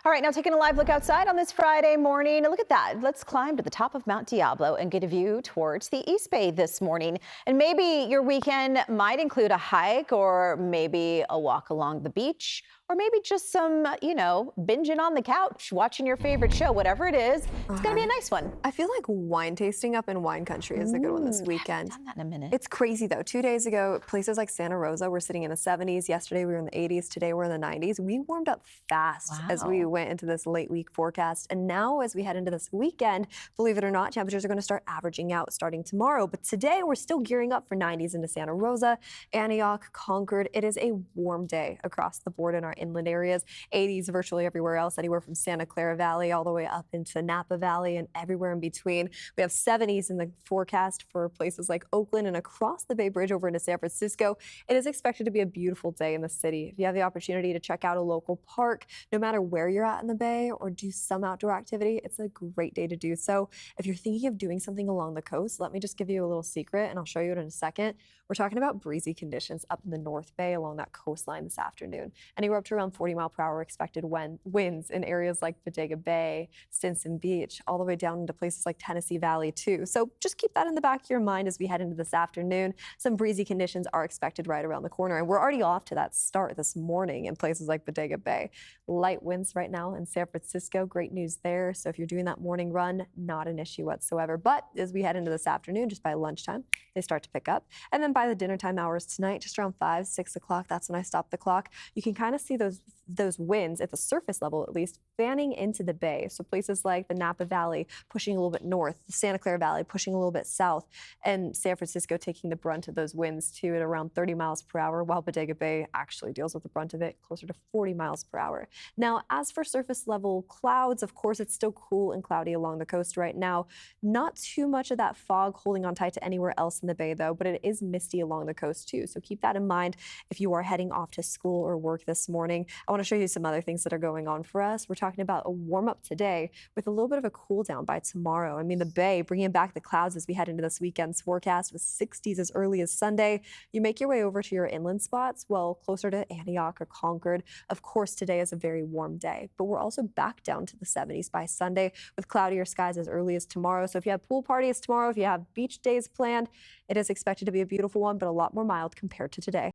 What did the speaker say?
All right, now taking a live look outside on this Friday morning. Look at that. Let's climb to the top of Mount Diablo and get a view towards the East Bay this morning. And maybe your weekend might include a hike or maybe a walk along the beach or maybe just some, binging on the couch, watching your favorite show, whatever it is. It's going to be a nice one. I feel like wine tasting up in wine country is a good one this weekend. I haven't done that in a minute. It's crazy though. 2 days ago, places like Santa Rosa were sitting in the 70s. Yesterday we were in the 80s. Today we're in the 90s. We warmed up fast as we went into this late week forecast. And now as we head into this weekend, believe it or not, temperatures are going to start averaging out starting tomorrow. But today we're still gearing up for 90s into Santa Rosa, Antioch, Concord. It is a warm day across the board in our inland areas. 80s virtually everywhere else, anywhere from Santa Clara Valley all the way up into Napa Valley and everywhere in between. We have 70s in the forecast for places like Oakland and across the Bay Bridge over into San Francisco. It is expected to be a beautiful day in the city. If you have the opportunity to check out a local park, no matter where you're at in the Bay, or do some outdoor activity, it's a great day to do so. If you're thinking of doing something along the coast, let me just give you a little secret and I'll show you it in a second. We're talking about breezy conditions up in the North Bay along that coastline this afternoon. Anywhere up to around 40-mile-per-hour expected winds in areas like Bodega Bay, Stinson Beach, all the way down into places like Tennessee Valley too. So just keep that in the back of your mind as we head into this afternoon. Some breezy conditions are expected right around the corner, and we're already off to that start this morning in places like Bodega Bay. Light winds right now in San Francisco. Great news there. So if you're doing that morning run, not an issue whatsoever. But as we head into this afternoon, just by lunchtime, they start to pick up. And then by the dinner time hours tonight, just around 5, 6 o'clock, that's when I stop the clock. You can kind of see those winds at the surface level, at least, fanning into the bay. So places like the Napa Valley pushing a little bit north, the Santa Clara Valley pushing a little bit south, and San Francisco taking the brunt of those winds too at around 30 miles per hour, while Bodega Bay actually deals with the brunt of it closer to 40 miles per hour. Now, as for surface level clouds, of course, it's still cool and cloudy along the coast right now. Not too much of that fog holding on tight to anywhere else in the bay, though, but it is misty along the coast too. So keep that in mind if you are heading off to school or work this morning. I want to show you some other things that are going on for us. We're talking about a warm up today with a little bit of a cool down by tomorrow. I mean, the bay bringing back the clouds as we head into this weekend's forecast with 60s as early as Sunday. You make your way over to your inland spots, well, closer to Antioch or Concord. Of course, today is a very warm day, but we're also back down to the 70s by Sunday with cloudier skies as early as tomorrow. So if you have pool parties tomorrow, if you have beach days planned, it is expected to be a beautiful one, but a lot more mild compared to today.